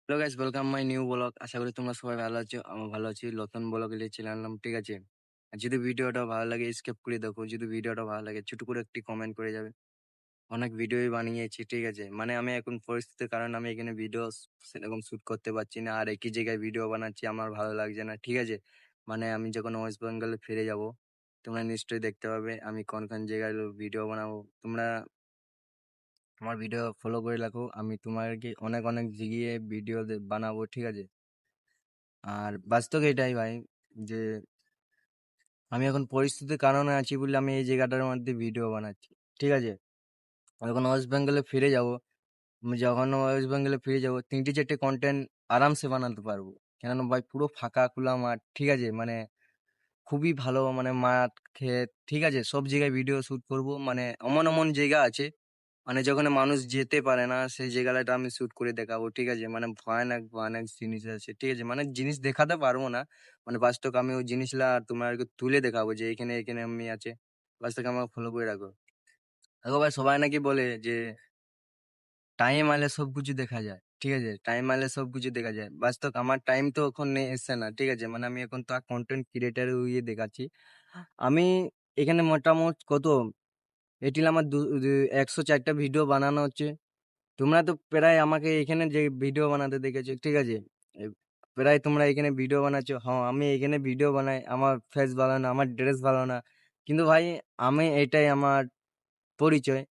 Hello guys, welcome my new blog. আশা করি তোমরা সবাই ভালো আছো। আমি ভালো আছি। নতুন ব্লগ নিয়ে চলে আনলাম, ঠিক আছে? আর যদি ভিডিওটা ভালো লাগে স্কিপ করে দেখো। যদি ভিডিওটা ভালো লাগে ছোট করে একটি কমেন্ট করে যাবে। অনেক ভিডিওই বানিয়েছি, ঠিক আছে? মানে আমি এখন পরিস্থিতির কারণে আমি এখানে ভিডিও সেরকম শুট করতে পারছি না। আর একই জায়গায় ভিডিও বানাচ্ছি, আমার ভালো লাগছে না, ঠিক আছে? মানে আমি যখন ওয়েস্ট বেঙ্গলে ফিরে যাব, তোমরা নিশ্চয়ই দেখতে পাবে আমি কোন কোন জায়গায় ভিডিও বানাবো। তোমরা আমার ভিডিও ফলো করে রাখো। আমি তোমাকে অনেক অনেক জায়গায় ভিডিও বানাবো, ঠিক আছে? আর বাস্তবে এটাই ভাই, যে আমি এখন পরিস্থিতির কারণে আছি বলে আমি এই জায়গাটার মধ্যে ভিডিও বানাচ্ছি, ঠিক আছে? যখন ওয়েস্ট বেঙ্গলে ফিরে যাব, আমি যখন ওয়েস্ট বেঙ্গলে ফিরে যাব 3-4টে কন্টেন্ট আরামসে বানাতে পারবো। কেননা ভাই পুরো ফাঁকা খোলা মাঠ, ঠিক আছে? মানে খুবই ভালো, মানে মাঠ ক্ষেত, ঠিক আছে? সব জায়গায় ভিডিও শুট করব। মানে এমন এমন জায়গা আছে, মানে যেখানে মানুষ যেতে পারে না, সেই জায়গাটা আমি শুট করে দেখাবো, ঠিক আছে? মানে ভয়ানক ভয়ানক জিনিস আছে, ঠিক আছে? মানে জিনিস দেখাতে পারবো না, মানে বাস্তব আমি ওই জিনিসগুলা তোমাকে তুলে দেখাবো যে এখানে এখানে আমি আছে। বাস্তব আমাকে ফলো করে রাখো। দেখো ভাই, সবাই নাকি বলে যে টাইম আলে সবকিছু দেখা যায়, ঠিক আছে? টাইম আলে সবকিছু দেখা যায়। বাস্তব আমার টাইম তো এখন এসছে না, ঠিক আছে? মানে আমি এখন তো কন্টেন্ট ক্রিয়েটার ইয়ে দেখাচ্ছি। আমি এখানে মোটামুটি কত এটিল আমার 104টা ভিডিও বানানো হচ্ছে। তোমরা তো প্রায় আমাকে এখানে যে ভিডিও বানাতে দেখেছো, ঠিক আছে? এ প্রায় তোমরা এখানে ভিডিও বানাচ্ছো। হ্যাঁ, আমি এখানে ভিডিও বানাই। আমার ফেস ভালো না, আমার ড্রেস ভালো না। কিন্তু ভাই আমি এটাই আমার পরিচয়,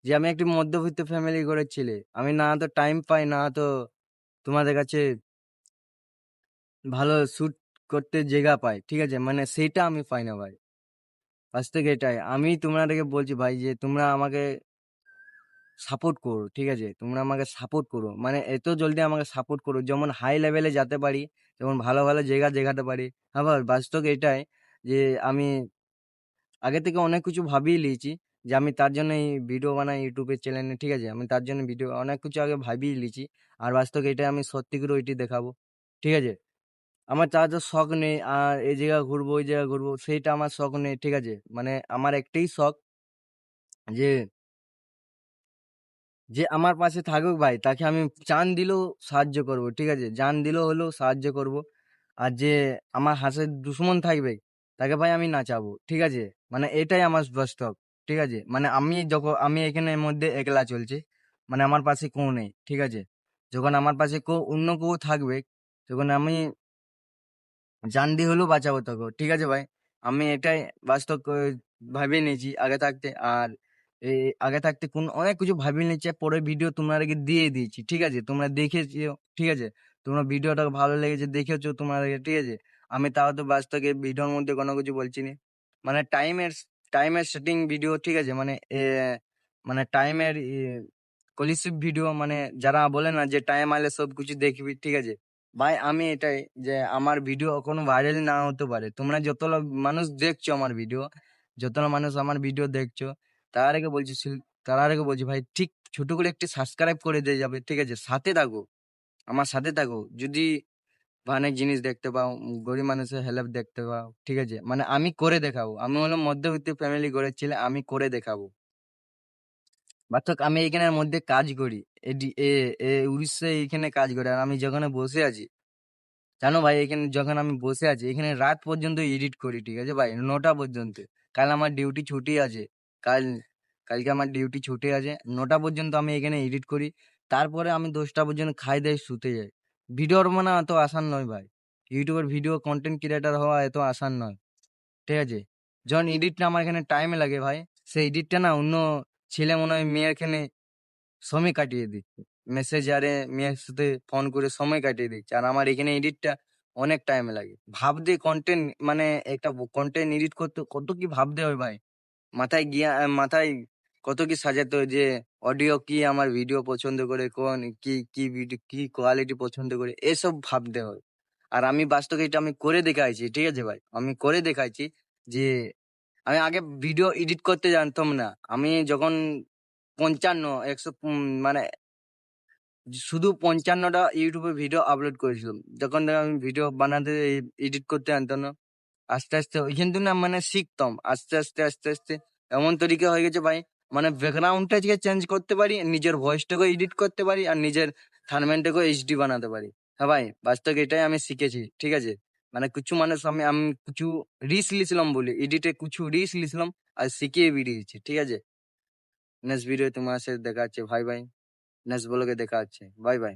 যে আমি একটি মধ্যবিত্ত ফ্যামিলি ঘরের ছেলে। আমি না তো টাইম পাই, না তো তোমাদের কাছে ভালো শুট করতে জায়গা পাই, ঠিক আছে? মানে সেইটা আমি পাই না ভাই। আজ থেকে এটাই। আমি তোমাদেরকে বলছি ভাই, যে তোমরা আমাকে সাপোর্ট করো, ঠিক আছে? তোমরা আমাকে সাপোর্ট করো। মানে এত জলদি আমাকে সাপোর্ট করো, যেমন হাই লেভেলে যেতে পারি, যেমন ভালো ভালো জায়গা দেখাতে পারি। আবার বাস্তব এটাই, যে আমি আগে থেকে অনেক কিছু ভাবিয়ে লিয়েছি, যে আমি তার জন্য এই ভিডিও বানাই ইউটিউবের চ্যানেলে, ঠিক আছে? আমি তার জন্য ভিডিও অনেক কিছু আগে ভাবিয়ে লিয়েছি। আর বাস্তব এটা আমি সত্যি করে ওইটি দেখাবো, ঠিক আছে? আমার তার তো শখ নেই আর এই জায়গা ঘুরবো ওই জায়গা ঘুরবো, সেইটা আমার শখ নেই, ঠিক আছে? মানে আমার একটাই শখ, যে আমার পাশে থাকুক ভাই, তাকে আমি জান দিলেও সাহায্য করব, ঠিক আছে? জান দিলেও হলেও সাহায্য করব। আর যে আমার হাসের দুশমন থাকবে, তাকে ভাই আমি নাচাবো, ঠিক আছে? মানে এটাই আমার বাস্তব, ঠিক আছে? মানে আমি যখন আমি এখানের মধ্যে একলা চলছি, মানে আমার পাশে কেউ নেই, ঠিক আছে? যখন আমার পাশে অন্য কেউ থাকবে, তখন আমি জান দিয়ে হলেও বাঁচাবো তোকে, ঠিক আছে ভাই? আমি এটাই বাস্তব ভাবিয়ে নিয়েছি আগে থাকতে। আর এই আগে থাকতে কোন অনেক কিছু ভাবিয়ে নিয়েছি, পরে ভিডিও তোমাদেরকে দিয়ে দিয়েছি, ঠিক আছে? তোমরা দেখেছো, ঠিক আছে? তোমরা ভিডিওটা ভালো লেগেছে দেখেছো তোমাদেরকে, ঠিক আছে? আমি তাও তো বাস্তবে ভিডিওর মধ্যে কোনো কিছু বলছি না। মানে টাইমের সেটিং ভিডিও, ঠিক আছে? মানে মানে টাইমের কলিসিভ ভিডিও, মানে যারা বলে না যে টাইম আলে সবকিছু দেখবি, ঠিক আছে? ভাই আমি এটাই, যে আমার ভিডিও কোনো ভাইরাল না হতে পারে। তোমরা যত মানুষ দেখছো আমার ভিডিও, যত মানুষ আমার ভিডিও দেখছো, তার আগে বলছি তার আগে বলছি ভাই, ঠিক ছোট করে একটি সাবস্ক্রাইব করে দিয়ে যাবে, ঠিক আছে? সাথে থাকো, আমার সাথে থাকো। যদি অনেক জিনিস দেখতে পাও, গরিব মানুষের হেল্প দেখতে পাও, ঠিক আছে? মানে আমি করে দেখাবো। আমি হলো মধ্যবিত্ত ফ্যামিলি গড়ের ছেলে, আমি করে দেখাবো। বাচ্চা আমি এখানের মধ্যে কাজ করি, উড়িষ্যায় এখানে কাজ করি। আর আমি যেখানে বসে আছি, জানো ভাই, এখানে যখন আমি বসে আছি এখানে রাত পর্যন্ত এডিট করি, ঠিক আছে ভাই? 9টা পর্যন্ত। কাল আমার ডিউটি ছুটি আছে। কাল কালকে আমার ডিউটি ছুটি আছে। 9টা পর্যন্ত আমি এখানে এডিট করি। তারপরে আমি 10টা পর্যন্ত খাই দাই শুতে যাই। ভিডিওর মানে এত আসান নয় ভাই। ইউটিউবের ভিডিও কন্টেন্ট ক্রিয়েটার হওয়া এত আসান নয়, ঠিক আছে? যখন এডিটটা আমার এখানে টাইম লাগে ভাই, সেই এডিটটা না অন্য ছেলে মনে হয় মেয়ের এখানে সময় কাটিয়ে দিচ্ছে। মেসেঞ্জারে মেয়ের সাথে ফোন করে সময় কাটিয়ে দিচ্ছে। আর আমার এখানে এডিটটা অনেক টাইম লাগে। ভাবতে কন্টেন্ট, মানে একটা কন্টেন্ট এডিট করতে কত কি ভাবতে হয় ভাই। মাথায় কত কি সাজাতে হয়, যে অডিও কি আমার ভিডিও পছন্দ করে, কোন কি ভিডিও কি কোয়ালিটি পছন্দ করে, এসব ভাবতে হয়। আর আমি বাস্তবে এটা আমি করে দেখাইছি, ঠিক আছে ভাই? আমি করে দেখাইছি, যে আমি আগে ভিডিও এডিট করতে জানতাম না। আমি যখন 55 100 মানে শুধু 55টা ইউটিউবে ভিডিও আপলোড করেছিলাম, যখন থেকে আমি ভিডিও বানাতে এডিট করতে জানতাম না। আস্তে আস্তে ওইখান থেকে না মানে শিখতাম, আস্তে আস্তে আস্তে আস্তে এমন তরিকা হয়ে গেছে ভাই। মানে ব্যাকগ্রাউন্ডটা চেঞ্জ করতে পারি, নিজের ভয়েসটাকে এডিট করতে পারি, আর নিজের থার্মেনটাকেও এইচডি বানাতে পারি। হ্যাঁ ভাই, বাস্তবে এটাই আমি শিখেছি, ঠিক আছে? মানে কিছু মানুষ আমি কিছু রিস্ক লিছিলাম বলে এডিটে কিছু রিস্ক লিছিলাম আর শিখিয়ে বেরিয়েছি, ঠিক আছে? নেক্সট ভিডিও তোমার সাথে দেখা হচ্ছে ভাই ভাই। নেক্সট ব্লগে দেখা হচ্ছে, বাই বাই।